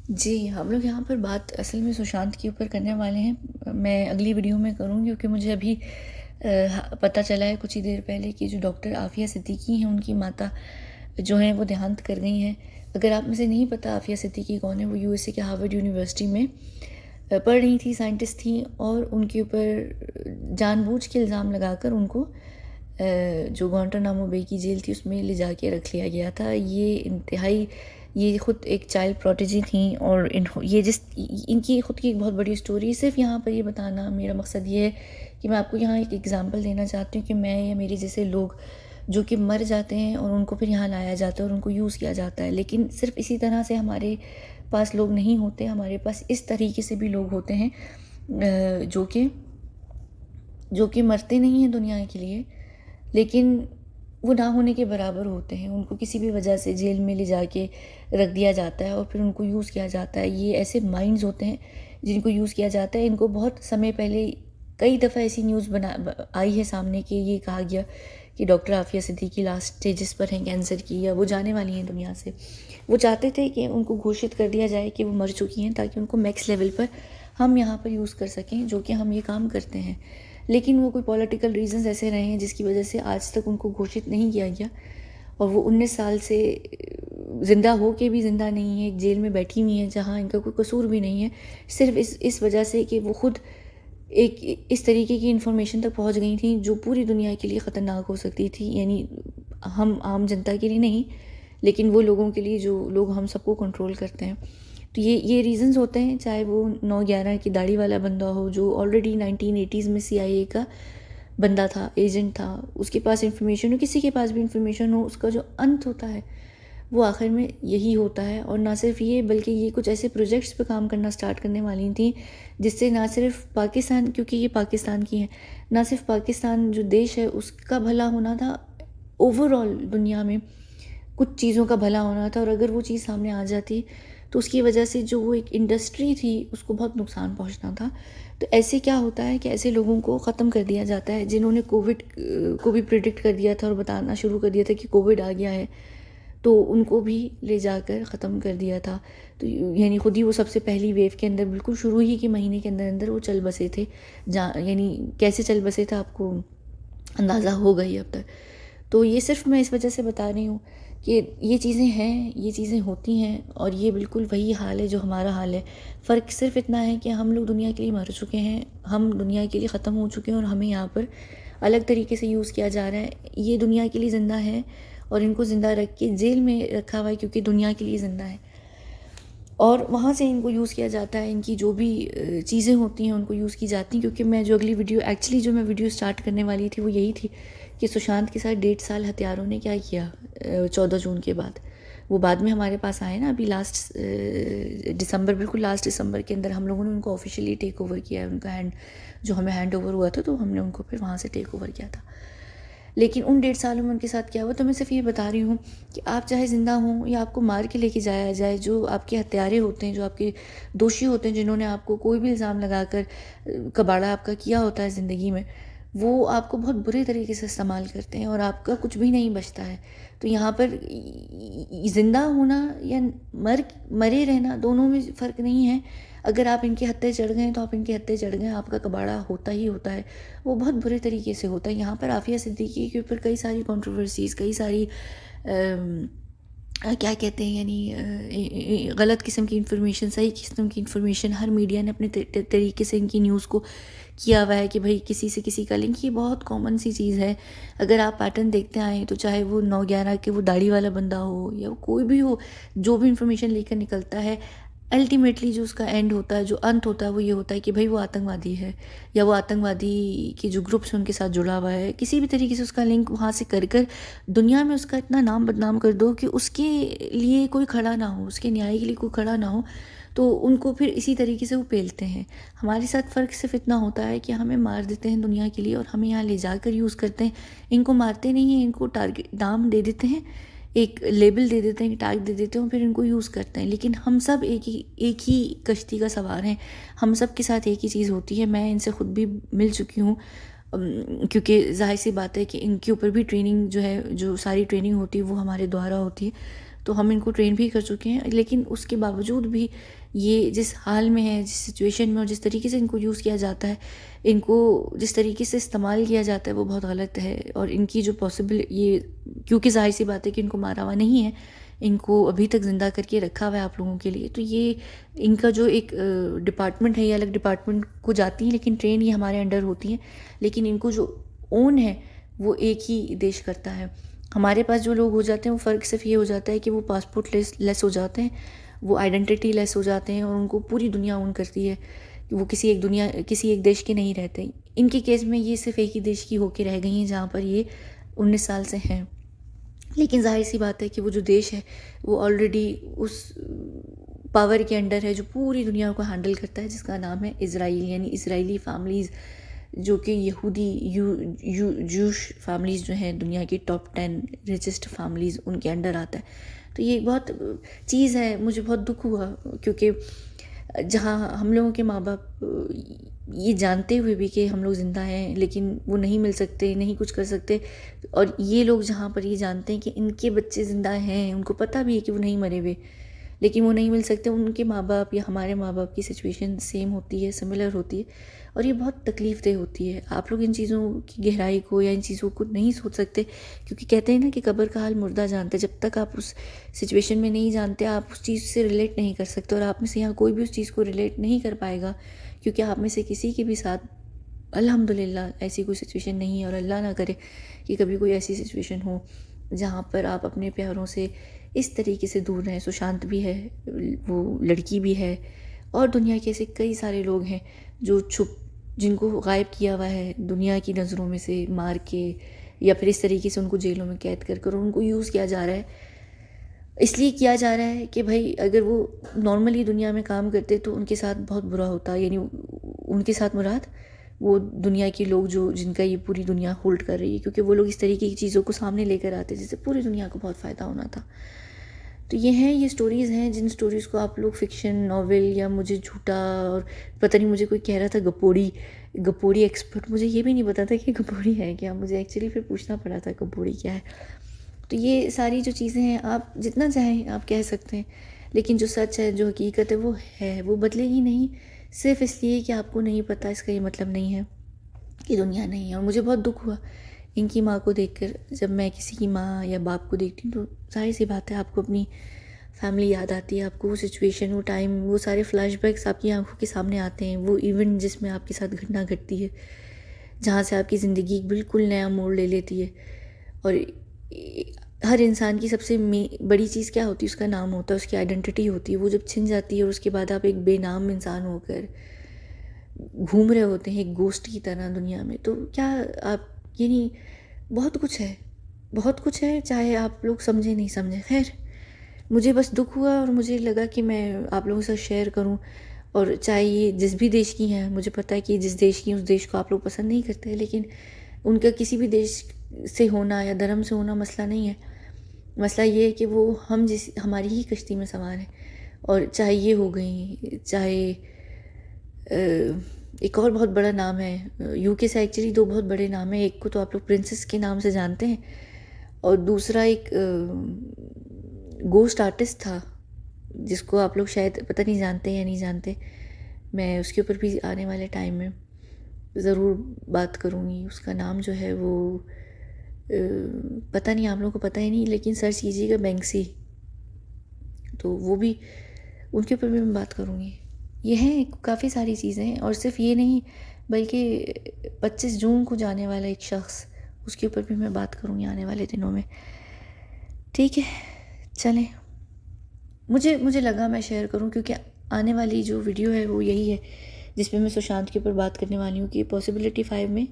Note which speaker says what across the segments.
Speaker 1: जी, हम लोग यहाँ पर बात असल में सुशांत के ऊपर करने वाले हैं। मैं अगली वीडियो में करूँगी क्योंकि मुझे अभी पता चला है कुछ ही देर पहले कि जो डॉक्टर आफ़िया सिद्दीकी हैं उनकी माता जो हैं वो देहांत कर गई हैं। अगर आप में से नहीं पता आफ़िया सिद्दीकी कौन है, वो यूएसए के हार्वर्ड यूनिवर्सिटी में पढ़ रही थी, साइंटिस्ट थी और उनके ऊपर जानबूझ के इल्ज़ाम लगाकर उनको जो गुआंटानामो बे की जेल थी उसमें ले जाके रख लिया गया था। ये ख़ुद एक चाइल्ड प्रोटेजी थी और इनकी ख़ुद की एक बहुत बड़ी स्टोरी। सिर्फ यहाँ पर ये बताना मेरा मकसद ये है कि मैं आपको यहाँ एक एग्ज़ाम्पल देना चाहती हूँ कि मैं या मेरे जैसे लोग जो कि मर जाते हैं और उनको फिर यहाँ लाया जाता है और उनको यूज़ किया जाता है, लेकिन सिर्फ इसी तरह से हमारे पास लोग नहीं होते, हमारे पास इस तरीके से भी लोग होते हैं जो कि मरते नहीं हैं दुनिया के लिए, लेकिन वो ना होने के बराबर होते हैं। उनको किसी भी वजह से जेल में ले जाके रख दिया जाता है और फिर उनको यूज़ किया जाता है। ये ऐसे माइंड्स होते हैं जिनको यूज़ किया जाता है। इनको बहुत समय पहले कई दफ़ा ऐसी न्यूज़ आई है सामने कि ये कहा गया कि डॉक्टर आफ़िया सिद्दीकी लास्ट स्टेजेस पर हैं कैंसर की, या वो जाने वाली हैं दुनिया से। वो चाहते थे कि उनको घोषित कर दिया जाए कि वो मर चुकी हैं ताकि उनको मैक्स लेवल पर हम यहाँ पर यूज़ कर सकें, जो कि हम ये काम करते हैं। लेकिन वो कोई पॉलिटिकल रीजंस ऐसे रहे हैं जिसकी वजह से आज तक उनको घोषित नहीं किया गया और वो 19 साल से ज़िंदा हो के भी ज़िंदा नहीं है, एक जेल में बैठी हुई हैं जहाँ इनका कोई कसूर भी नहीं है, सिर्फ इस वजह से कि वो खुद एक इस तरीके की इन्फॉर्मेशन तक पहुँच गई थी जो पूरी दुनिया के लिए ख़तरनाक हो सकती थी। यानी हम आम जनता के लिए नहीं, लेकिन वो लोगों के लिए जो लोग हम सबको कंट्रोल करते हैं। तो ये रीज़न्स होते हैं, चाहे वो 9/11 की दाढ़ी वाला बंदा हो जो ऑलरेडी 1980s में CIA का बंदा था, एजेंट था, उसके पास इन्फॉर्मेशन हो, किसी के पास भी इन्फॉर्मेशन हो, उसका जो अंत होता है वो आखिर में यही होता है। और ना सिर्फ ये, बल्कि ये कुछ ऐसे प्रोजेक्ट्स पे काम करना स्टार्ट करने वाली थी जिससे ना सिर्फ पाकिस्तान, क्योंकि ये पाकिस्तान की हैं, ना सिर्फ पाकिस्तान जो देश है उसका भला होना था, ओवरऑल दुनिया में कुछ चीज़ों का भला होना था। और अगर वो चीज़ सामने आ जाती तो उसकी वजह से जो वो एक इंडस्ट्री थी उसको बहुत नुकसान पहुंचना था। तो ऐसे क्या होता है कि ऐसे लोगों को ख़त्म कर दिया जाता है जिन्होंने कोविड को भी प्रिडिक्ट कर दिया था और बताना शुरू कर दिया था कि कोविड आ गया है, तो उनको भी ले जाकर ख़त्म कर दिया था। तो यानी खुद ही वो सबसे पहली वेव के अंदर बिल्कुल शुरू ही के महीने के अंदर अंदर वो चल बसे थे। यानी कैसे चल बसे थे आपको अंदाज़ा होगा ही अब तक। तो ये सिर्फ मैं इस वजह से बता रही हूँ कि ये चीज़ें हैं, ये चीज़ें होती हैं और ये बिल्कुल वही हाल है जो हमारा हाल है। फ़र्क सिर्फ इतना है कि हम लोग दुनिया के लिए मर चुके हैं, हम दुनिया के लिए ख़त्म हो चुके हैं और हमें यहाँ पर अलग तरीके से यूज़ किया जा रहा है। ये दुनिया के लिए ज़िंदा है और इनको ज़िंदा रख के जेल में रखा हुआ है क्योंकि दुनिया के लिए ज़िंदा है, और वहाँ से इनको यूज़ किया जाता है। इनकी जो भी चीज़ें होती हैं उनको यूज़ की जाती हैं। क्योंकि मैं जो अगली वीडियो एक्चुअली जो मैं वीडियो स्टार्ट करने वाली थी वो यही थी कि सुशांत के साथ 1.5 साल हत्यारों ने क्या किया 14 जून के बाद। वो बाद में हमारे पास आए ना, अभी लास्ट दिसंबर, बिल्कुल लास्ट दिसंबर के अंदर हम लोगों ने उनको ऑफिशियली टेक ओवर किया है। उनका जो हमें हैंड ओवर हुआ था तो हमने उनको फिर वहाँ से टेक ओवर किया था। लेकिन उन 1.5 सालों में उनके साथ क्या हुआ, तो मैं सिर्फ ये बता रही हूँ कि आप चाहे ज़िंदा हों या आपको मार के लेके जाया जाए, जो आपके हत्यारे होते हैं, जो आपके दोषी होते हैं, जिन्होंने आपको कोई भी इल्ज़ाम लगाकर कबाड़ा आपका किया होता है ज़िंदगी में, वो आपको बहुत बुरे तरीके से इस्तेमाल करते हैं और आपका कुछ भी नहीं बचता है। तो यहाँ पर ज़िंदा होना या मरे रहना दोनों में फ़र्क नहीं है। अगर आप इनके हत्थे चढ़ गए तो आप इनके हत्थे चढ़ गए, आपका कबाड़ा होता ही होता है, वो बहुत बुरे तरीके से होता है। यहाँ पर आफ़िया सिद्दीकी के ऊपर कई सारी कंट्रोवर्सीज़, कई सारी क्या कहते हैं, यानी गलत किस्म की इन्फॉर्मेशन, सही किस्म की इन्फॉर्मेशन, हर मीडिया ने अपने तरीके से इनकी न्यूज़ को किया हुआ है कि भाई किसी से किसी का लिंक। ये बहुत कॉमन सी चीज़ है। अगर आप पैटर्न देखते आए तो चाहे वो 9/11 के वो दाढ़ी वाला बंदा हो या कोई भी हो, जो भी इन्फॉर्मेशन लेकर निकलता है, अल्टीमेटली जो उसका एंड होता है, जो अंत होता है, वो ये होता है कि भाई वो आतंकवादी है या वो आतंकवादी के जो ग्रुप्स हैं उनके साथ जुड़ा हुआ है। किसी भी तरीके से उसका लिंक वहाँ से कर दुनिया में उसका इतना नाम बदनाम कर दो कि उसके लिए कोई खड़ा ना हो, उसके न्याय के लिए कोई खड़ा ना हो, तो उनको फिर इसी तरीके से वो पेलते हैं। हमारे साथ फ़र्क सिर्फ इतना होता है कि हमें मार देते हैं दुनिया के लिए और हमें यहाँ ले जाकर यूज़ करते हैं। इनको मारते नहीं हैं, इनको टारगेट नाम दे देते हैं, एक लेबल दे देते हैं, टैग दे देते हैं, फिर इनको यूज़ करते हैं। लेकिन हम सब एक ही कश्ती का सवार हैं, हम सब के साथ एक ही चीज़ होती है। मैं इनसे ख़ुद भी मिल चुकी हूँ, क्योंकि ज़ाहिर सी बात है कि इनके ऊपर भी ट्रेनिंग जो है, जो सारी ट्रेनिंग होती है वो हमारे द्वारा होती है। तो हम इनको ट्रेन भी कर चुके हैं, लेकिन उसके बावजूद भी ये जिस हाल में है, जिस सिचुएशन में और जिस तरीके से इनको यूज़ किया जाता है, इनको जिस तरीके से इस्तेमाल किया जाता है वो बहुत गलत है। और इनकी जो पॉसिबल ये, क्योंकि ज़ाहिर सी बात है कि इनको मारा हुआ नहीं है, इनको अभी तक ज़िंदा करके रखा हुआ है आप लोगों के लिए, तो ये इनका जो एक डिपार्टमेंट है, ये अलग डिपार्टमेंट को जाती हैं, लेकिन ट्रेन ये हमारे अंडर होती हैं, लेकिन इनको जो ओन है वो एक ही देश करता है। हमारे पास जो लोग हो जाते हैं वो फ़र्क सिर्फ ये हो जाता है कि वो पासपोर्ट लेस हो जाते हैं, वो आइडेंटिटी लेस हो जाते हैं और उनको पूरी दुनिया ओन करती है कि वो किसी एक देश के नहीं रहते। इनके केस में ये सिर्फ एक ही देश की होके रह गई हैं जहाँ पर ये 19 साल से हैं। लेकिन ज़ाहिर सी बात है कि वो जो देश है वो ऑलरेडी उस पावर के अंडर है जो पूरी दुनिया को हैंडल करता है, जिसका नाम है इज़राइल, यानी इज़राइली फैमिलीज़, जो कि यहूदी जूश फैमिलीज़ जो हैं दुनिया की टॉप 10 रिचेस्ट फैमिलीज़, उनके अंडर आता है। तो ये बहुत चीज़ है, मुझे बहुत दुख हुआ, क्योंकि जहाँ हम लोगों के माँ बाप ये जानते हुए भी कि हम लोग ज़िंदा हैं लेकिन वो नहीं मिल सकते, नहीं कुछ कर सकते, और ये लोग जहाँ पर ये जानते हैं कि इनके बच्चे ज़िंदा हैं, उनको पता भी है कि वो नहीं मरे हुए, लेकिन वो नहीं मिल सकते, उनके माँ बाप या हमारे माँ बाप की सिचुएशन सेम होती है, सिमिलर होती है, और ये बहुत तकलीफ़देह होती है। आप लोग इन चीज़ों की गहराई को या इन चीज़ों को नहीं सोच सकते, क्योंकि कहते हैं ना कि कब्र का हाल मुर्दा जानते। जब तक आप उस सिचुएशन में नहीं जानते, आप उस चीज़ से रिलेट नहीं कर सकते, और आप में से यहाँ कोई भी उस चीज़ को रिलेट नहीं कर पाएगा, क्योंकि आप में से किसी के भी साथ अल्हम्दुलिल्लाह ऐसी कोई सिचुएशन नहीं है, और अल्लाह ना करे कि कभी कोई ऐसी सिचुएशन हो जहाँ पर आप अपने प्यारों से इस तरीके से दूर रहें। सुशांत भी है, वो लड़की भी है, और दुनिया के ऐसे कई सारे लोग हैं जो जिनको गायब किया हुआ है दुनिया की नज़रों में से, मार के या फिर इस तरीके से उनको जेलों में कैद कर उनको यूज़ किया जा रहा है। इसलिए किया जा रहा है कि भाई अगर वो नॉर्मली दुनिया में काम करते तो उनके साथ बहुत बुरा होता, यानी उनके साथ मुराद वो दुनिया के लोग जो जिनका ये पूरी दुनिया होल्ड कर रही है, क्योंकि वो लोग इस तरीके की चीज़ों को सामने लेकर आते जिससे पूरी दुनिया को बहुत फ़ायदा होना था। तो ये स्टोरीज़ हैं जिन स्टोरीज़ को आप लोग फ़िक्शन नॉवेल या मुझे झूठा, और पता नहीं मुझे कोई कह रहा था गपोड़ी एक्सपर्ट, मुझे ये भी नहीं पता था कि गपोड़ी है क्या, मुझे एक्चुअली फिर पूछना पड़ा था गपोड़ी क्या है। तो ये सारी जो चीज़ें हैं आप जितना चाहें आप कह सकते हैं, लेकिन जो सच है, जो हकीकत है वो बदलेगी नहीं। सिर्फ इसलिए कि आपको नहीं पता, इसका ये मतलब नहीं है कि दुनिया नहीं है। और मुझे बहुत दुख हुआ इनकी माँ को देखकर। जब मैं किसी की माँ या बाप को देखती हूँ तो जाहिर सी बात है आपको अपनी फैमिली याद आती है, आपको वो सिचुएशन, वो टाइम, वो सारे फ्लैशबैक्स आपकी आंखों के सामने आते हैं। वो इवेंट जिसमें आपके साथ घटना घटती है, जहाँ से आपकी ज़िंदगी बिल्कुल नया मोड़ ले लेती है। और हर इंसान की सबसे बड़ी चीज़ क्या होती है, उसका नाम होता है, उसकी आइडेंटिटी होती है। वो जब छिन जाती है और उसके बाद आप एक बेनाम इंसान होकर घूम रहे होते हैं एक गोस्ट की तरह दुनिया में, तो क्या आप, यानी बहुत कुछ है, चाहे आप लोग समझे नहीं समझे। खैर, मुझे बस दुख हुआ और मुझे लगा कि मैं आप लोगों के साथ शेयर करूं। और चाहे ये जिस भी देश की हैं, मुझे पता है कि जिस देश की उस देश को आप लोग पसंद नहीं करते, लेकिन उनका किसी भी देश से होना या धर्म से होना मसला नहीं है। मसला ये है कि वो हमारी ही कश्ती में सवार हैं। और चाहे ये हो गई, चाहे एक और बहुत बड़ा नाम है यूके से, एक्चुअली दो बहुत बड़े नाम हैं। एक को तो आप लोग प्रिंसेस के नाम से जानते हैं, और दूसरा एक गोस्ट आर्टिस्ट था जिसको आप लोग शायद पता नहीं जानते या नहीं जानते। मैं उसके ऊपर भी आने वाले टाइम में ज़रूर बात करूँगी। उसका नाम जो है वो पता नहीं, आप लोगों को पता ही नहीं, लेकिन सर्च कीजिएगा बैंक्सी, तो वो भी, उनके ऊपर भी मैं बात करूँगी। ये हैं काफ़ी सारी चीज़ें हैं, और सिर्फ ये नहीं बल्कि 25 जून को जाने वाला एक शख्स, उसके ऊपर भी मैं बात करूँगी आने वाले दिनों में। ठीक है, चलें। मुझे लगा मैं शेयर करूं, क्योंकि आने वाली जो वीडियो है वो यही है जिसमें मैं सुशांत के ऊपर बात करने वाली हूँ कि पॉसिबिलिटी 5 में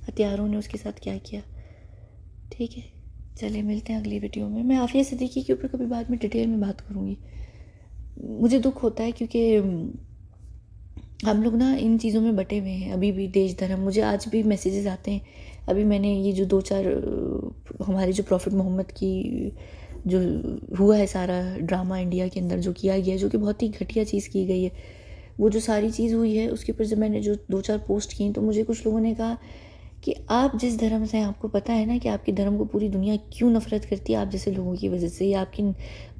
Speaker 1: हत्यारों ने उसके साथ क्या किया। ठीक है, चले मिलते हैं अगली वीडियो में। मैं आफिया सिद्दीकी के ऊपर कभी बाद में डिटेल में बात करूँगी। मुझे दुख होता है क्योंकि हम लोग ना इन चीज़ों में बटे हुए हैं अभी भी, देश धर्म। मुझे आज भी मैसेजेस आते हैं। अभी मैंने ये जो 2-4 हमारे जो प्रॉफिट मोहम्मद की जो हुआ है सारा ड्रामा इंडिया के अंदर जो किया गया है, जो कि बहुत ही घटिया चीज़ की गई है, वो जो सारी चीज़ हुई है उसके ऊपर जब मैंने जो 2-4 पोस्ट की तो मुझे कुछ लोगों ने कहा कि आप जिस धर्म से हैं, आपको पता है ना कि आपके धर्म को पूरी दुनिया क्यों नफ़रत करती है, आप जैसे लोगों की वजह से, या आपकी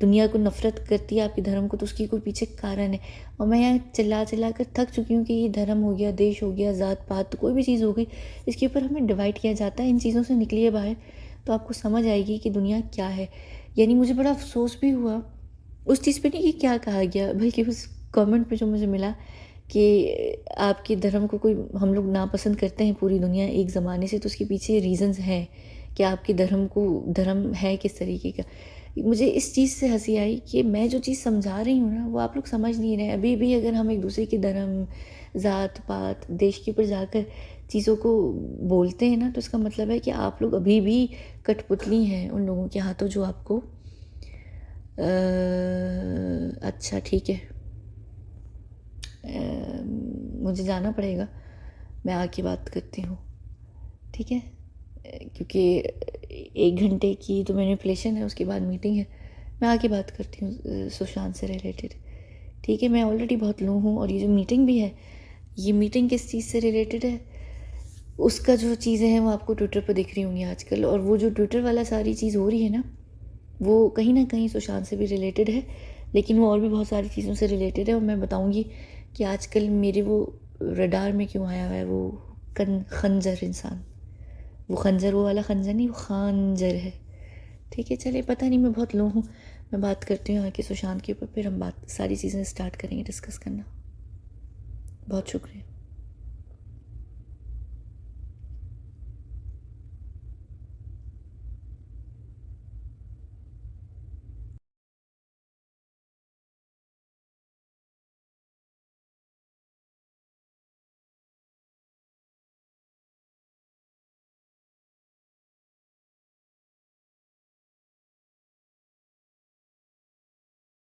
Speaker 1: दुनिया को नफ़रत करती है आपके धर्म को, तो उसकी कोई पीछे कारण है। और मैं यहाँ चिल्ला चिल्ला कर थक चुकी हूँ कि ये धर्म हो गया, देश हो गया, ज़ात पात, कोई भी चीज़ हो गई, इसके ऊपर हमें डिवाइड किया जाता है। इन चीज़ों से निकलिए बाहर, तो आपको समझ आएगी कि दुनिया क्या है। यानी मुझे बड़ा अफसोस भी हुआ उस चीज़ पे, नहीं कि क्या कहा गया, बल्कि उस कमेंट पे जो मुझे मिला कि आपके धर्म को कोई, हम लोग नापसंद करते हैं पूरी दुनिया एक ज़माने से, तो उसके पीछे रीज़न्स हैं कि आपके धर्म को, धर्म है किस तरीके का। मुझे इस चीज़ से हंसी आई कि मैं जो चीज़ समझा रही हूँ ना, वो आप लोग समझ नहीं रहे। अभी भी अगर हम एक दूसरे के धर्म, ज़ात पात, देश के ऊपर जाकर चीज़ों को बोलते हैं ना, तो इसका मतलब है कि आप लोग अभी भी कठपुतली हैं उन लोगों के हाथों जो आपको अच्छा ठीक है, मुझे जाना पड़ेगा, मैं आके बात करती हूँ, ठीक है? क्योंकि 1 घंटे की तो मैनिपुलेशन है, उसके बाद मीटिंग है। मैं आके बात करती हूँ सुशांत से रिलेटेड, ठीक है? मैं ऑलरेडी बहुत लो हूँ, और ये जो मीटिंग भी है, ये मीटिंग किस चीज़ से रिलेटेड है, उसका जो चीज़ें हैं वो आपको ट्विटर पर दिख रही होंगी आजकल। और वो जो ट्विटर वाला सारी चीज़ हो रही है ना, वो कहीं ना कहीं सुशांत से भी रिलेटेड है, लेकिन वो और भी बहुत सारी चीज़ों से रिलेटेड है। और मैं बताऊंगी कि आजकल मेरे वो रडार में क्यों आया हुआ है वो खंजर इंसान। वो खंजर, वो वाला खंजर नहीं, वो खांजर है, ठीक है? चलिए, पता नहीं, मैं बहुत लो हूँ। मैं बात करती हूँ आके सुशांत के ऊपर, फिर हम बात सारी चीज़ें स्टार्ट करेंगे डिस्कस करना। बहुत शुक्रिया।